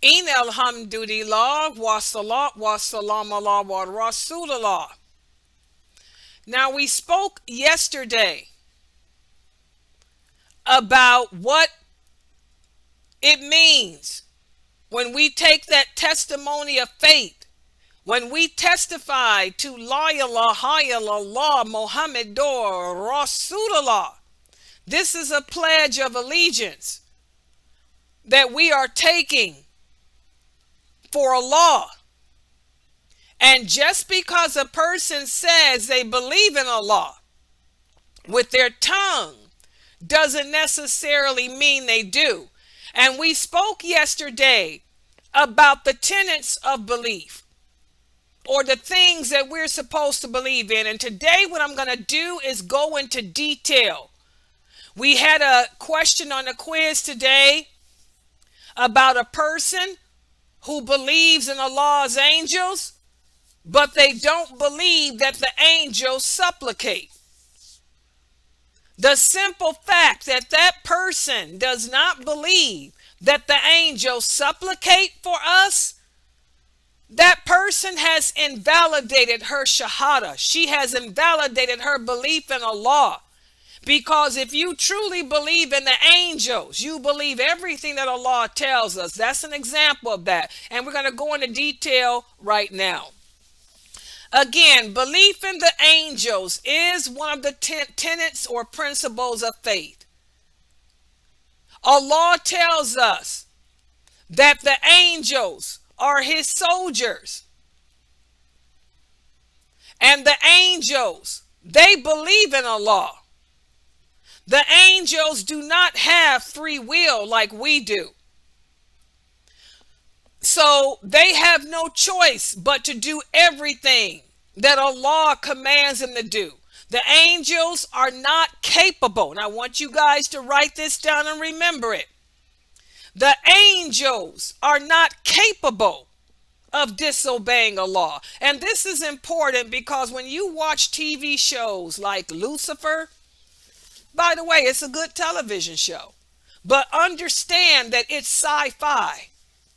In alhamdulillah wa salat wa salam ala wa rasulullah. Now we spoke yesterday about what it means when we take that testimony of faith, when we testify to La ilaha illallah Muhammadur Rasulullah. This is a pledge of allegiance that we are taking for Allah. And just because a person says they believe in Allah with their tongue doesn't necessarily mean they do. And we spoke yesterday about the tenets of belief, or the things that we're supposed to believe in. And today what I'm going to do is go into detail. We had a question on the quiz today about a person who believes in Allah's angels, but they don't believe that the angels supplicate. The simple fact that that person does not believe that the angels supplicate for us, that person has invalidated her shahada. She has invalidated her belief in Allah. Because if you truly believe in the angels, you believe everything that Allah tells us. That's an example of that. And we're going to go into detail right now. Again, belief in the angels is one of the tenets or principles of faith. Allah tells us that the angels are his soldiers. And the angels, they believe in Allah. The angels do not have free will like we do. So they have no choice but to do everything that Allah commands them to do. The angels are not capable, and I want you guys to write this down and remember it. The angels are not capable of disobeying Allah. And this is important because when you watch TV shows like Lucifer, by the way, it's a good television show, but understand that it's sci-fi.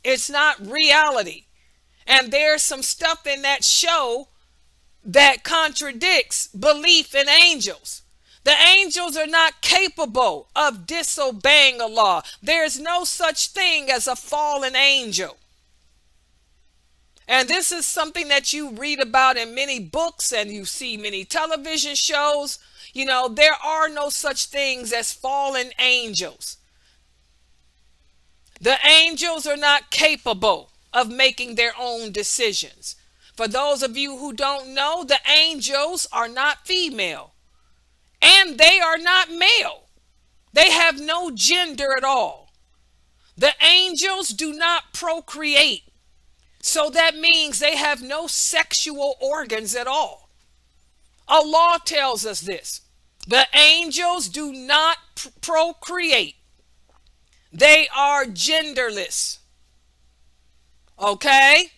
It's not reality. And there's some stuff in that show that contradicts belief in angels. The angels are not capable of disobeying Allah. There's no such thing as a fallen angel. And this is something that you read about in many books and you see many television shows. You know, there are no such things as fallen angels. The angels are not capable of making their own decisions. For those of you who don't know, the angels are not female. And they are not male. They have no gender at all. The angels do not procreate. So that means they have no sexual organs at all. Allah tells us this. The angels do not procreate. They are genderless. Okay?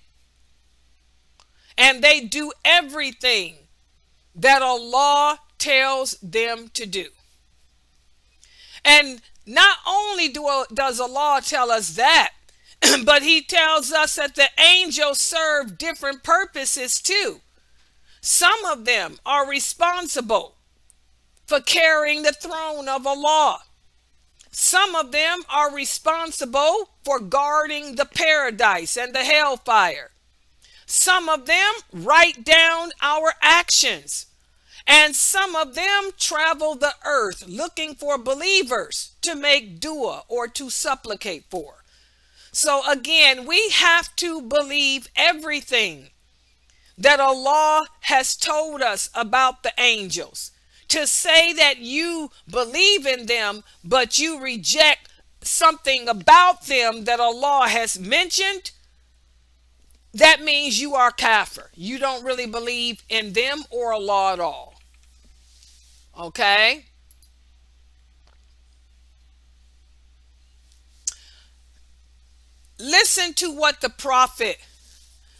And they do everything that Allah tells them to do. And not only does Allah tell us that, but he tells us that the angels serve different purposes too. Some of them are responsible for carrying the throne of Allah. Some of them are responsible for guarding the paradise and the hellfire. Some of them write down our actions. And some of them travel the earth looking for believers to make dua or to supplicate for. So again, we have to believe everything that Allah has told us about the angels. To say that you believe in them, but you reject something about them that Allah has mentioned, that means you are kafir. You don't really believe in them or Allah at all. Okay? Listen to what the Prophet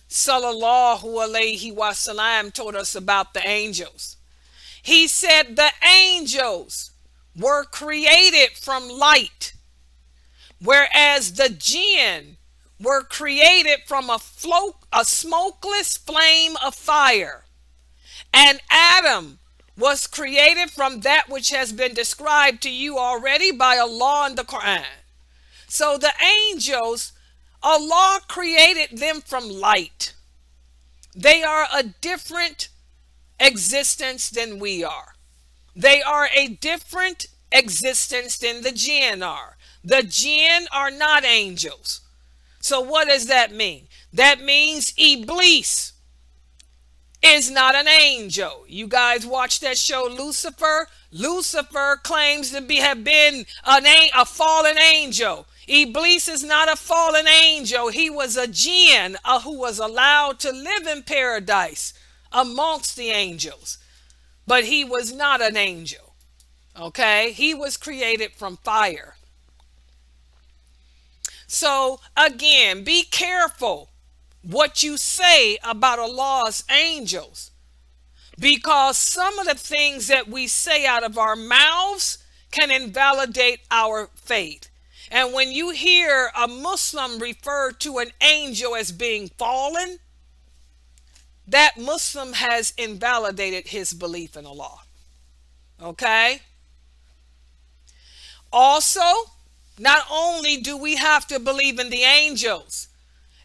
sallallahu alaihi wasallam told us about the angels. He said the angels were created from light, whereas the jinn were created from a smokeless flame of fire, and Adam was created from that which has been described to you already by Allah in the Quran. So the angels, Allah created them from light. They are a different existence than we are. They are a different existence than the jinn are. The jinn are not angels. So what does that mean? That means Iblis is not an angel. You guys watch that show Lucifer? Lucifer claims to have been a fallen angel. Iblis is not a fallen angel. He was a jinn who was allowed to live in paradise amongst the angels. But he was not an angel. Okay? He was created from fire. So again, be careful what you say about Allah's angels, because some of the things that we say out of our mouths can invalidate our faith. And when you hear a Muslim refer to an angel as being fallen, that Muslim has invalidated his belief in Allah. Okay? Also, not only do we have to believe in the angels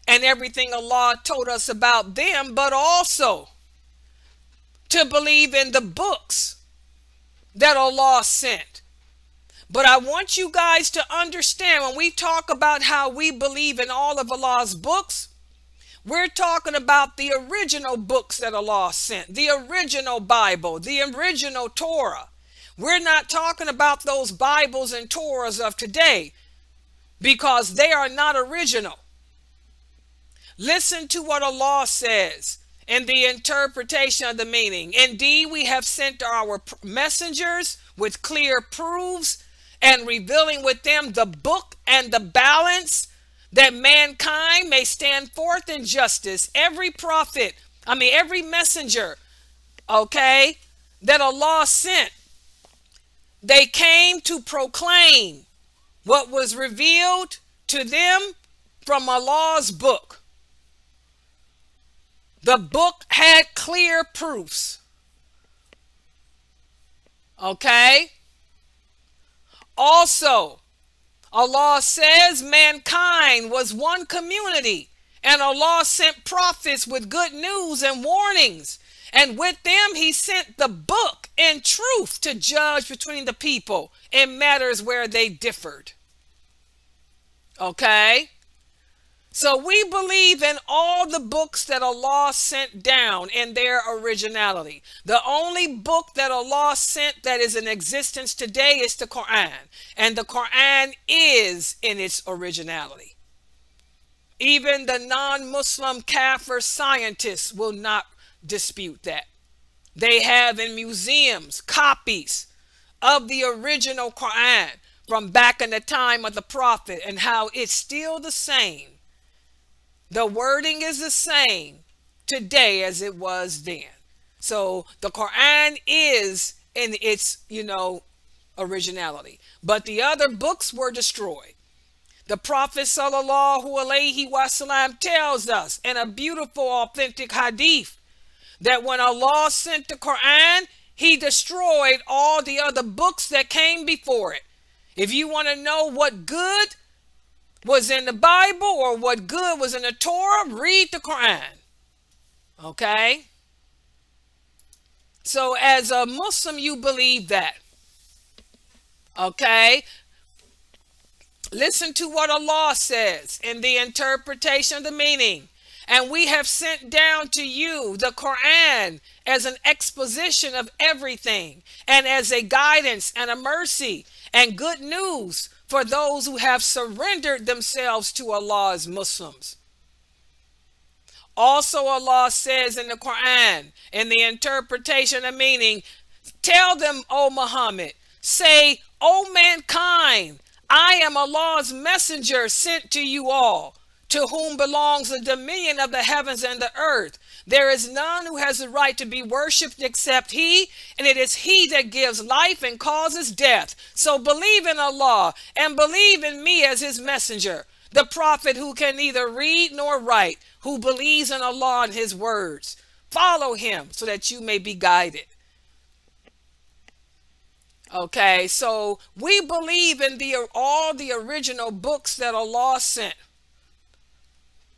and everything Allah told us about them, but also to believe in the books that Allah sent. But I want you guys to understand, when we talk about how we believe in all of Allah's books, we're talking about the original books that Allah sent, the original Bible, the original Torah. We're not talking about those Bibles and Torahs of today, because they are not original. Listen to what Allah says in the interpretation of the meaning. Indeed, we have sent our messengers with clear proofs and revealing with them the book and the balance, that mankind may stand forth in justice. Every messenger, okay, that Allah sent, they came to proclaim what was revealed to them from Allah's book. The book had clear proofs. Okay? Also, Allah says mankind was one community, and Allah sent prophets with good news and warnings. And with them he sent the book in truth to judge between the people in matters where they differed. Okay? So we believe in all the books that Allah sent down in their originality. The only book that Allah sent that is in existence today is the Quran. And the Quran is in its originality. Even the non-Muslim Kafir scientists will not dispute that. They have in museums copies of the original Quran from back in the time of the Prophet, and how it's still the same. The wording is the same today as it was then. So the Quran is in its, originality. But the other books were destroyed. The Prophet sallallahu alaihi wasallam tells us in a beautiful authentic hadith that when Allah sent the Quran, he destroyed all the other books that came before it. If you want to know what good was in the Bible or what good was in the Torah, read the Quran. Okay? So as a Muslim, you believe that. Okay? Listen to what Allah says in the interpretation of the meaning. And we have sent down to you the Quran as an exposition of everything, and as a guidance and a mercy and good news for those who have surrendered themselves to Allah as Muslims. Also, Allah says in the Quran, in the interpretation of meaning, tell them, O Muhammad, say, O mankind, I am Allah's messenger sent to you all, to whom belongs the dominion of the heavens and the earth. There is none who has the right to be worshipped except he, and it is he that gives life and causes death. So believe in Allah and believe in me as his messenger. The prophet who can neither read nor write, who believes in Allah and his words. Follow him so that you may be guided. Okay, so we believe in all the original books that Allah sent.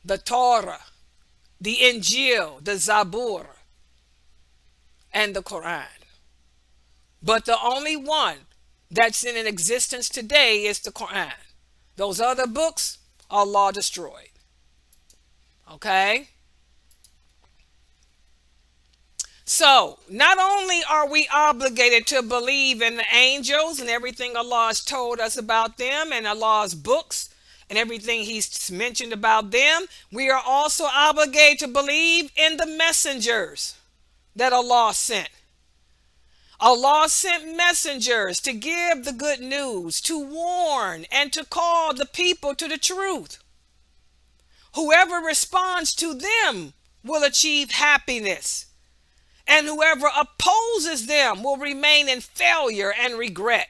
The Torah, the Injil, the Zabur, and the Quran. But the only one that's in existence today is the Quran. Those other books, Allah destroyed. Okay? So, not only are we obligated to believe in the angels and everything Allah has told us about them and Allah's books and everything he's mentioned about them, we are also obligated to believe in the messengers that Allah sent. Allah sent messengers to give the good news, to warn, and to call the people to the truth. Whoever responds to them will achieve happiness, and whoever opposes them will remain in failure and regret.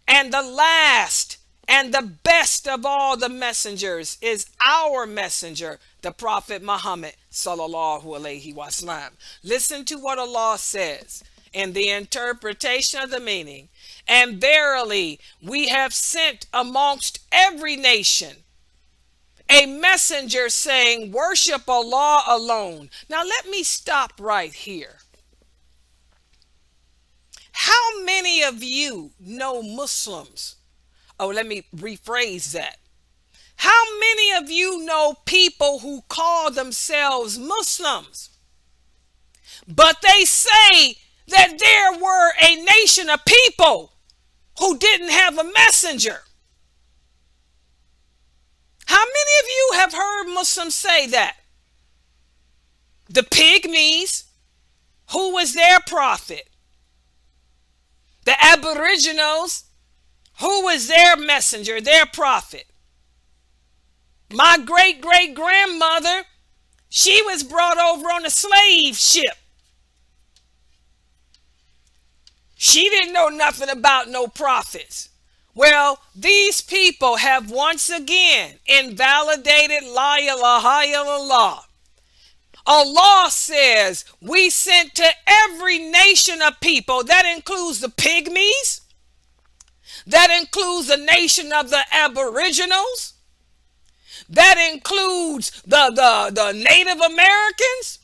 And the last and the best of all the messengers is our messenger, the Prophet Muhammad sallallahu alaihi wasallam. Listen to what Allah says in the interpretation of the meaning. And verily, we have sent amongst every nation a messenger saying, worship Allah alone. Now let me stop right here. How many of you know Muslims? Oh, let me rephrase that. How many of you know people who call themselves Muslims, but they say that there were a nation of people who didn't have a messenger? How many of you have heard Muslims say that? The Pygmies, who was their prophet? The Aboriginals, who was their messenger, their prophet? My great-great-grandmother, she was brought over on a slave ship. She didn't know nothing about no prophets. Well, these people have once again invalidated La ilaha illallah. Allah says we sent to every nation of people. That includes the Pygmies. That includes the nation of the Aboriginals. That includes the Native Americans.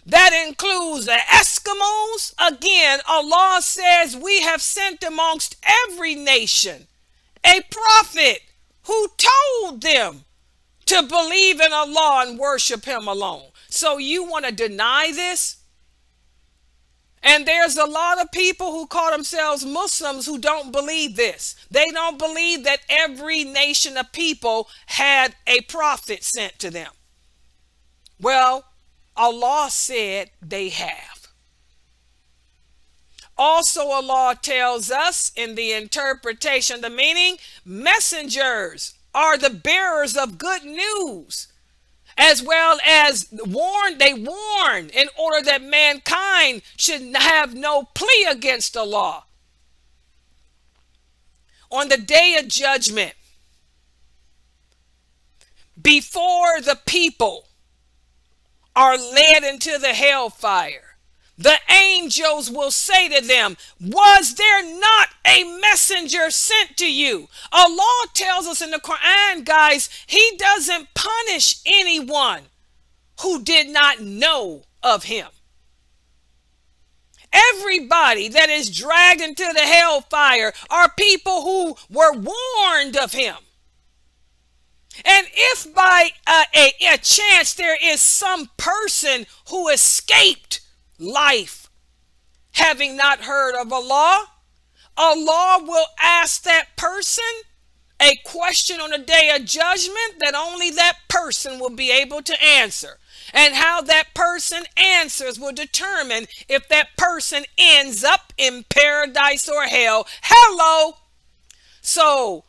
That includes the Eskimos. Again, Allah says we have sent amongst every nation a prophet who told them to believe in Allah and worship him alone. So you want to deny this? And there's a lot of people who call themselves Muslims who don't believe this. They don't believe that every nation of people had a prophet sent to them. Well, Allah said they have. Also, Allah tells us in the interpretation, the meaning, messengers are the bearers of good news, as well as they warn in order that mankind should have no plea against Allah. On the day of judgment, before the people are led into the hellfire, the angels will say to them, was there not a messenger sent to you? Allah tells us in the Quran, guys, he doesn't punish anyone who did not know of him. Everybody that is dragged into the hellfire are people who were warned of him. And if by a chance there is some person who escaped life, having not heard of Allah, Allah will ask that person a question on the day of judgment that only that person will be able to answer. And how that person answers will determine if that person ends up in paradise or hell. Hello. So,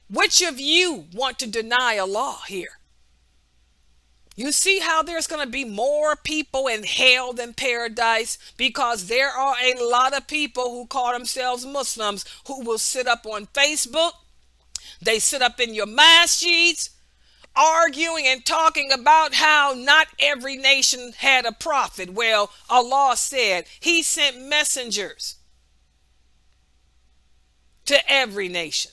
which of you want to deny Allah here? You see how there's going to be more people in hell than paradise, because there are a lot of people who call themselves Muslims who will sit up on Facebook, They sit up in your masjids arguing and talking about how not every nation had a prophet. Well, Allah said he sent messengers to every nation,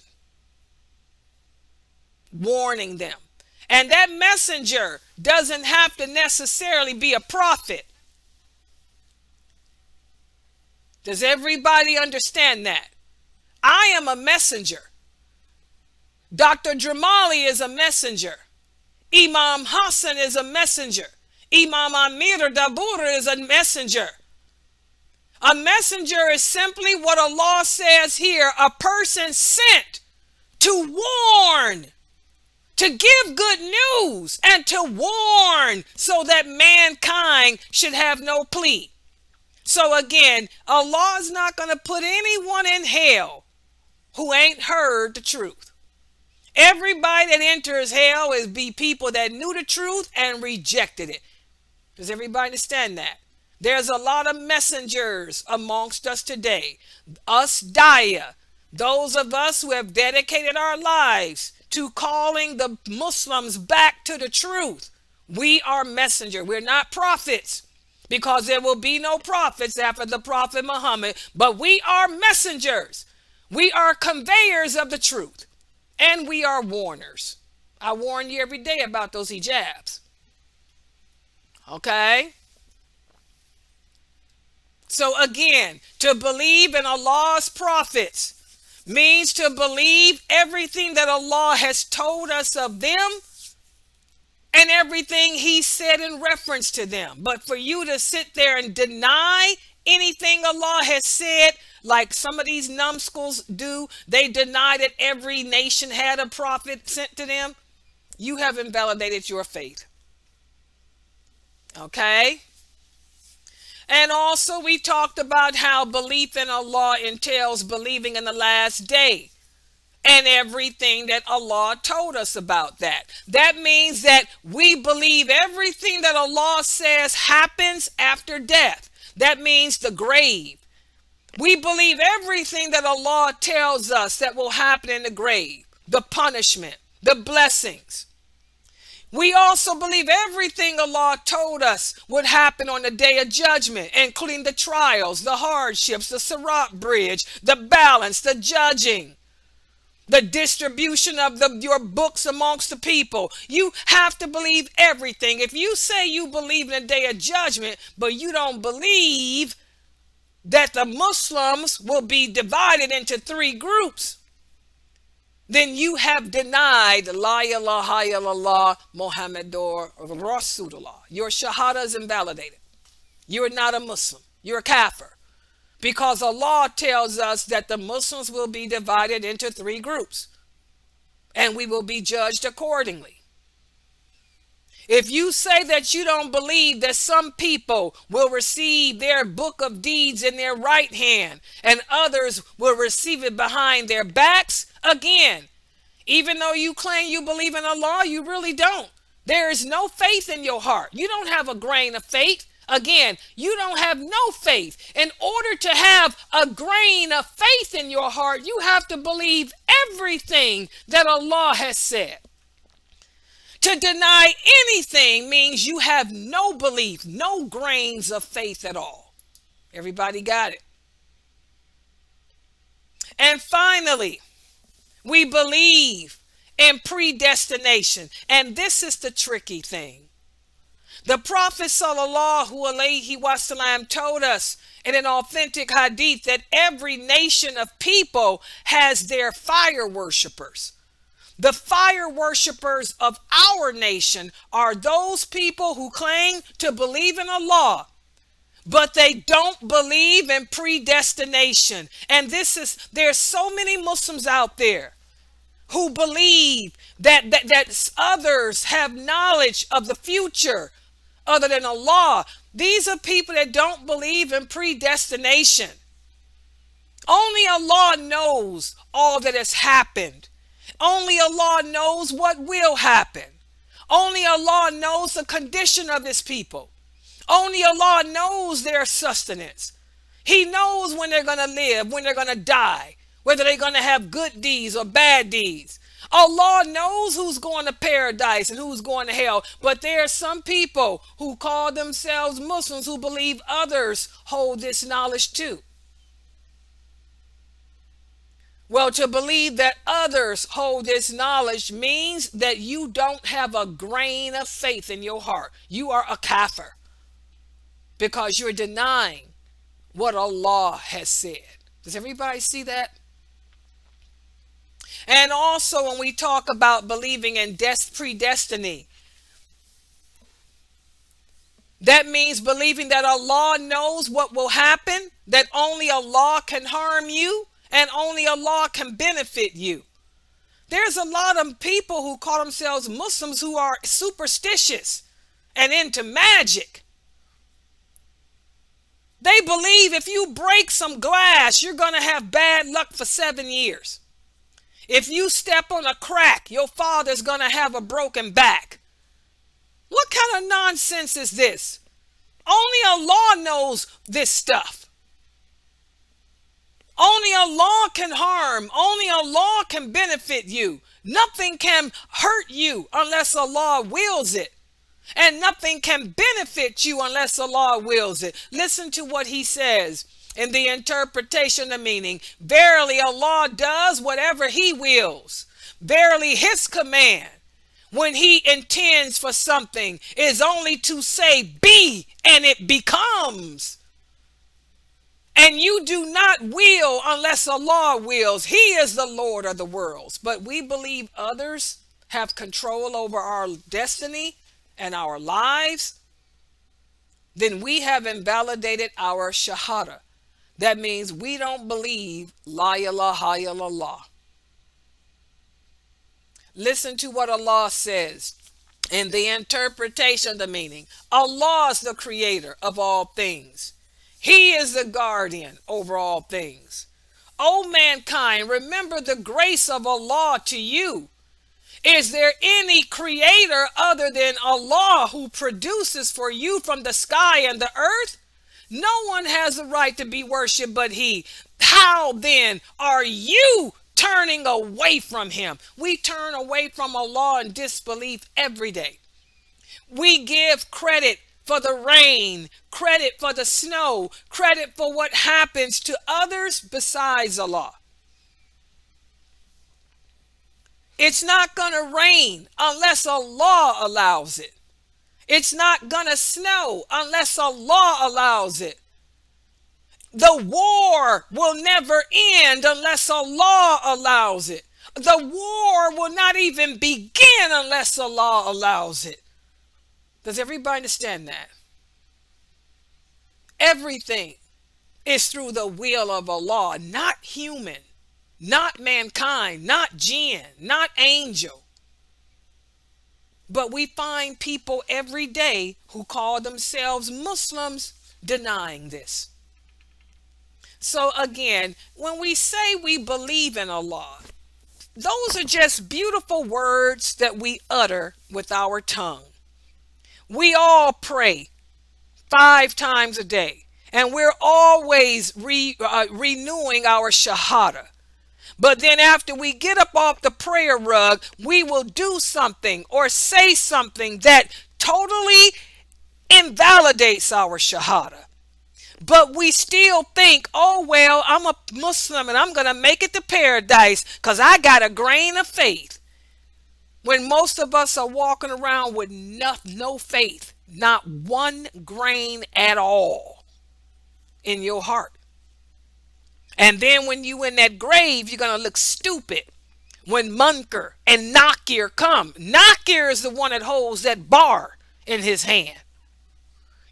warning them. And that messenger doesn't have to necessarily be a prophet. Does everybody understand that? I am a messenger. Dr. Dramali is a messenger. Imam Hassan is a messenger. Imam Amir Dabur is a messenger. A messenger is simply what Allah says here, a person sent to warn, to give good news, and to warn so that mankind should have no plea. So again, Allah is not going to put anyone in hell who ain't heard the truth. Everybody that enters hell is be people that knew the truth and rejected it. Does everybody understand that? There's a lot of messengers amongst us today. Us Daya, those of us who have dedicated our lives to calling the Muslims back to the truth. We are messenger. We're not prophets, because there will be no prophets after the Prophet Muhammad, but we are messengers. We are conveyors of the truth. And we are warners. I warn you every day about those hijabs. Okay? So again, to believe in Allah's prophets means to believe everything that Allah has told us of them and everything he said in reference to them. But for you to sit there and deny anything Allah has said, like some of these numbskulls do, they deny that every nation had a prophet sent to them. You have invalidated your faith. Okay? And also we talked about how belief in Allah entails believing in the last day and everything that Allah told us about that. That means that we believe everything that Allah says happens after death. That means the grave. We believe everything that Allah tells us that will happen in the grave, the punishment, the blessings. We also believe everything Allah told us would happen on the day of judgment, including the trials, the hardships, the Sirat bridge, the balance, the judging, the distribution of your books amongst the people. You have to believe everything. If you say you believe in the day of judgment, but you don't believe that the Muslims will be divided into 3 groups, then you have denied La ilaha illallah Muhammadur Rasulullah. Your shahada is invalidated. You're not a Muslim. You're a kafir. Because Allah tells us that the Muslims will be divided into 3 groups. And we will be judged accordingly. If you say that you don't believe that some people will receive their book of deeds in their right hand and others will receive it behind their backs, again, even though you claim you believe in Allah, you really don't. There is no faith in your heart. You don't have a grain of faith. Again, you don't have no faith. In order to have a grain of faith in your heart, you have to believe everything that Allah has said. To deny anything means you have no belief, no grains of faith at all. Everybody got it? And finally, we believe in predestination. And this is the tricky thing. The Prophet sallallahu alaihi wasallam told us in an authentic hadith that every nation of people has their fire worshipers. The fire worshipers of our nation are those people who claim to believe in Allah, but they don't believe in predestination. And there's so many Muslims out there who believe that others have knowledge of the future other than Allah. These are people that don't believe in predestination. Only Allah knows all that has happened. Only Allah knows what will happen. Only Allah knows the condition of his people. Only Allah knows their sustenance. He knows when they're going to live, when they're going to die, whether they're going to have good deeds or bad deeds. Allah knows who's going to paradise and who's going to hell. But there are some people who call themselves Muslims who believe others hold this knowledge too. Well, to believe that others hold this knowledge means that you don't have a grain of faith in your heart. You are a kafir because you're denying what Allah has said. Does everybody see that? And also when we talk about believing in predestiny, that means believing that Allah knows what will happen, that only Allah can harm you, and only Allah can benefit you. There's a lot of people who call themselves Muslims who are superstitious and into magic. They believe if you break some glass, you're going to have bad luck for 7 years. If you step on a crack, your father's going to have a broken back. What kind of nonsense is this? Only Allah knows this stuff. Only Allah can harm. Only Allah can benefit you. Nothing can hurt you unless Allah wills it. And nothing can benefit you unless Allah wills it. Listen to what he says in the interpretation of meaning. Verily Allah does whatever he wills. Verily his command, when he intends for something, is only to say be, and it becomes. And you do not will unless Allah wills. He is the Lord of the worlds. But we believe others have control over our destiny and our lives. Then we have invalidated our shahada. That means we don't believe la ilaha illallah. Listen to what Allah says in the interpretation of the meaning. Allah is the creator of all things. He is the guardian over all things. O mankind, remember the grace of Allah to you. Is there any creator other than Allah who produces for you from the sky and the earth? No one has the right to be worshipped but he. How then are you turning away from him? We turn away from Allah in disbelief every day. We give credit for the rain, credit for the snow, credit for what happens to others besides Allah. It's not going to rain unless Allah allows it. It's not going to snow unless Allah allows it. The war will never end unless Allah allows it. The war will not even begin unless Allah allows it. Does everybody understand that? Everything is through the will of Allah, not human, not mankind, not jinn, not angel. But we find people every day who call themselves Muslims denying this. So again, when we say we believe in Allah, those are just beautiful words that we utter with our tongue. We all pray 5 times a day, and we're always renewing our shahada. But then after we get up off the prayer rug, we will do something or say something that totally invalidates our shahada. But we still think, oh, well, I'm a Muslim and I'm going to make it to paradise because I got a grain of faith. When most of us are walking around with no faith, not 1 grain at all in your heart. And then when you in that grave, you're going to look stupid when Munkar and Nakir come. Nakir is the one that holds that bar in his hand.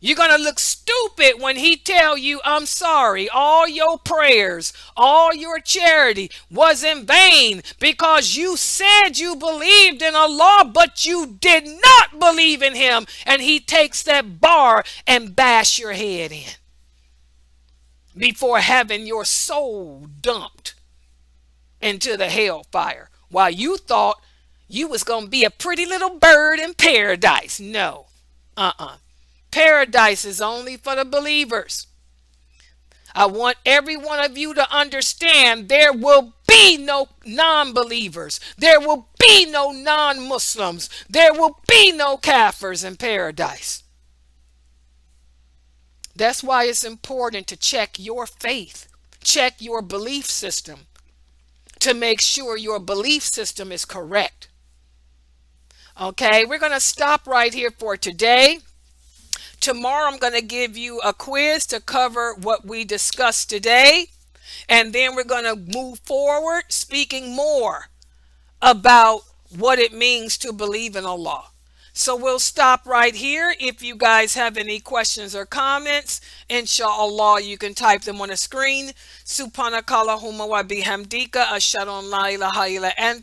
You're going to look stupid when he tell you, I'm sorry, all your prayers, all your charity was in vain because you said you believed in Allah, but you did not believe in him. And he takes that bar and bash your head in before having your soul dumped into the hellfire while you thought you was going to be a pretty little bird in paradise. No, Paradise is only for the believers. I want every one of you to understand there will be no non-believers. There will be no non-Muslims. There will be no kafirs in paradise. That's why it's important to check your faith, check your belief system to make sure your belief system is correct. Okay, we're going to stop right here for today. Tomorrow I'm going to give you a quiz to cover what we discussed today. And then we're going to move forward speaking more about what it means to believe in Allah. So we'll stop right here. If you guys have any questions or comments, inshallah, you can type them on the screen. Subhanakallahumma wa bihamdika ashhadu an la ilaha illa anta